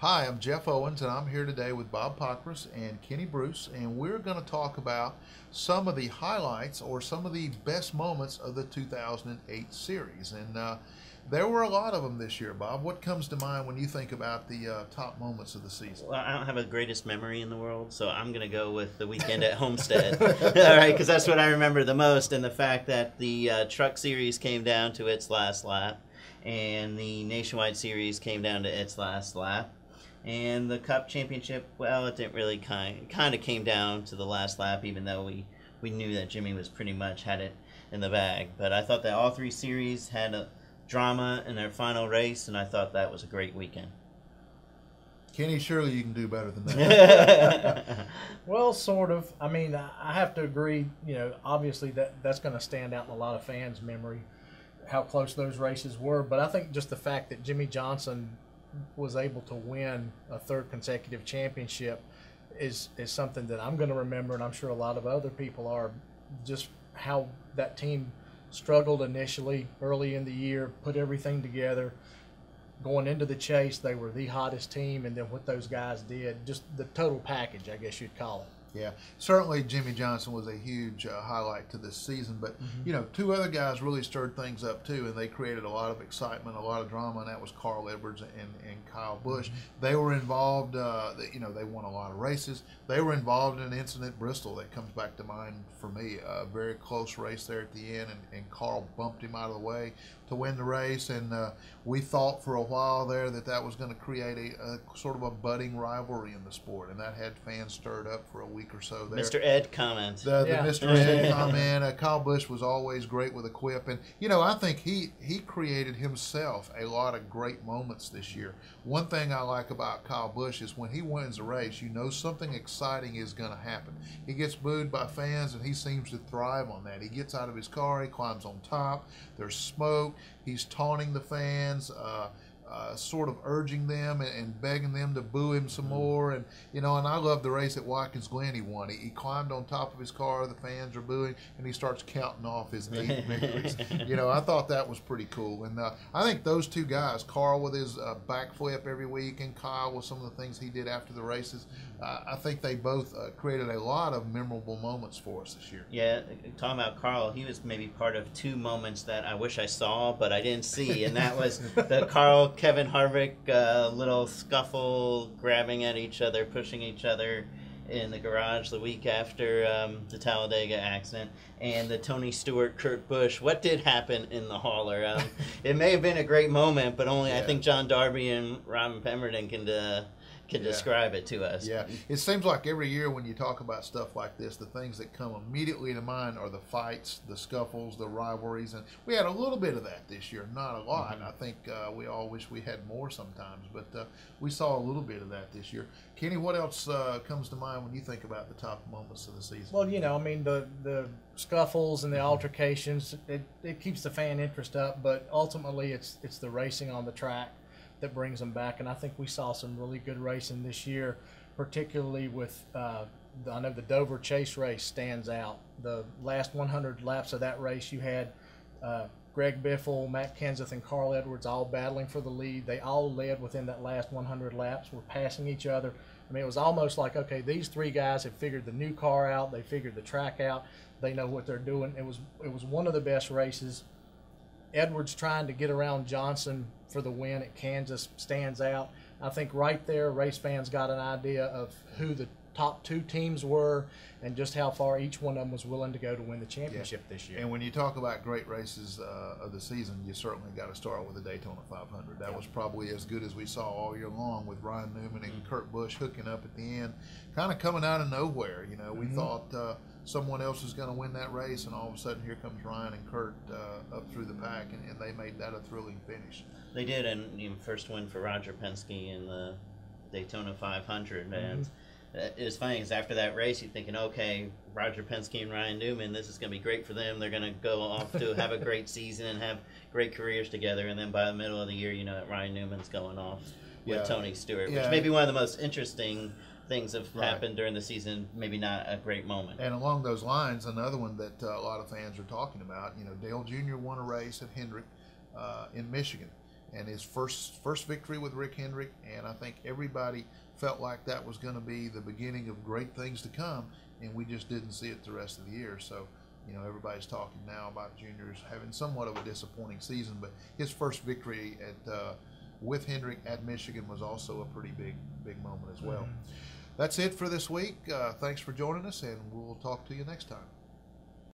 Hi, I'm Jeff Owens, and I'm here today with Bob Pockris and Kenny Bruce, and we're going to talk about some of the highlights or some of the best moments of the 2008 series. And there were a lot of them this year, Bob. What comes to mind when you think about the top moments of the season? Well, I don't have a greatest memory in the world, so I'm going to go with the weekend at Homestead. All right, because that's what I remember the most, and the fact that the Truck Series came down to its last lap, and the Nationwide Series came down to its last lap. And the Cup Championship, well, it didn't really kind of came down to the last lap, even though we knew that Jimmie was pretty much had it in the bag. But I thought that all three series had a drama in their final race, and I thought that was a great weekend. Kenny, surely you can do better than that. Well, sort of. I mean, I have to agree, obviously that's going to stand out in a lot of fans' memory, how close those races were. But I think just the fact that Jimmie Johnson was able to win a third consecutive championship is something that I'm going to remember, and I'm sure a lot of other people are. Just how that team struggled initially early in the year, put everything together. Going into the chase, they were the hottest team, and then what those guys did, just the total package, I guess you'd call it. Yeah, certainly Jimmie Johnson was a huge highlight to this season, but two other guys really stirred things up too, and they created a lot of excitement, a lot of drama, and that was Carl Edwards and Kyle Buschs. They were involved, they won a lot of races. They were involved in an incident at Bristol that comes back to mind for me, a very close race there at the end, and Carl bumped him out of the way to win the race, and we thought for a while there that was going to create a sort of a budding rivalry in the sport, and that had fans stirred up for a week or so there. Mr. Ed comment. The Mr. Ed comment. Kyle Buschs was always great with a quip, and I think he created himself a lot of great moments this year. One thing I like about Kyle Buschs is when he wins a race, something exciting is going to happen. He gets booed by fans, and he seems to thrive on that. He gets out of his car, he climbs on top, there's smoke, he's taunting the fans, sort of urging them and begging them to boo him some more. And and I love the race at Watkins Glen he won. He climbed on top of his car, the fans are booing, and he starts counting off his 8 victories. I thought that was pretty cool. And I think those two guys, Carl with his backflip every week, and Kyle with some of the things he did after the races, I think they both created a lot of memorable moments for us this year. Yeah, talking about Carl, he was maybe part of two moments that I wish I saw, but I didn't see, and that was the Kevin Harvick little scuffle, grabbing at each other, pushing each other in the garage the week after the Talladega accident, and the Tony Stewart, Kurt Busch. What did happen in the hauler? It may have been a great moment, but only I think John Darby and Robin Pemberton can describe it to us. Yeah, it seems like every year when you talk about stuff like this, the things that come immediately to mind are the fights, the scuffles, the rivalries, and we had a little bit of that this year, not a lot. I think we all wish we had more sometimes, but we saw a little bit of that this year. Kenny, what else comes to mind when you think about the top moments of the season? Well, the scuffles and the altercations, it keeps the fan interest up, but ultimately it's the racing on the track that brings them back. And I think we saw some really good racing this year, particularly with I know the Dover Chase race stands out. The last 100 laps of that race, you had Greg Biffle, Matt Kenseth, and Carl Edwards all battling for the lead. They all led within that last 100 laps, were passing each other. I mean, it was almost like, okay, these three guys have figured the new car out, they figured the track out, they know what they're doing. It was one of the best races. Edwards trying to get around Johnson for the win at Kansas stands out. I think right there, race fans got an idea of who the top two teams were and just how far each one of them was willing to go to win the championship this year. And when you talk about great races of the season, you certainly got to start with the Daytona 500. That was probably as good as we saw all year long, with Ryan Newman and Kurt Busch hooking up at the end, kind of coming out of nowhere. We thought someone else was going to win that race, and all of a sudden here comes Ryan and Kurt up through the pack, and they made that a thrilling finish. They did, and first win for Roger Penske in the Daytona 500, and it was funny because after that race, you're thinking, okay, Roger Penske and Ryan Newman, this is going to be great for them. They're going to go off to have a great season and have great careers together. And then by the middle of the year, that Ryan Newman's going off with Tony Stewart, which may be one of the most interesting things have happened during the season. Maybe not a great moment. And along those lines, another one that a lot of fans are talking about, Dale Jr. won a race at Hendrick in Michigan. and his first victory with Rick Hendrick, and I think everybody felt like that was going to be the beginning of great things to come, and we just didn't see it the rest of the year. So, you know, everybody's talking now about juniors having somewhat of a disappointing season, but his first victory with Hendrick at Michigan was also a pretty big moment as well. That's it for this week. Thanks for joining us, and we'll talk to you next time.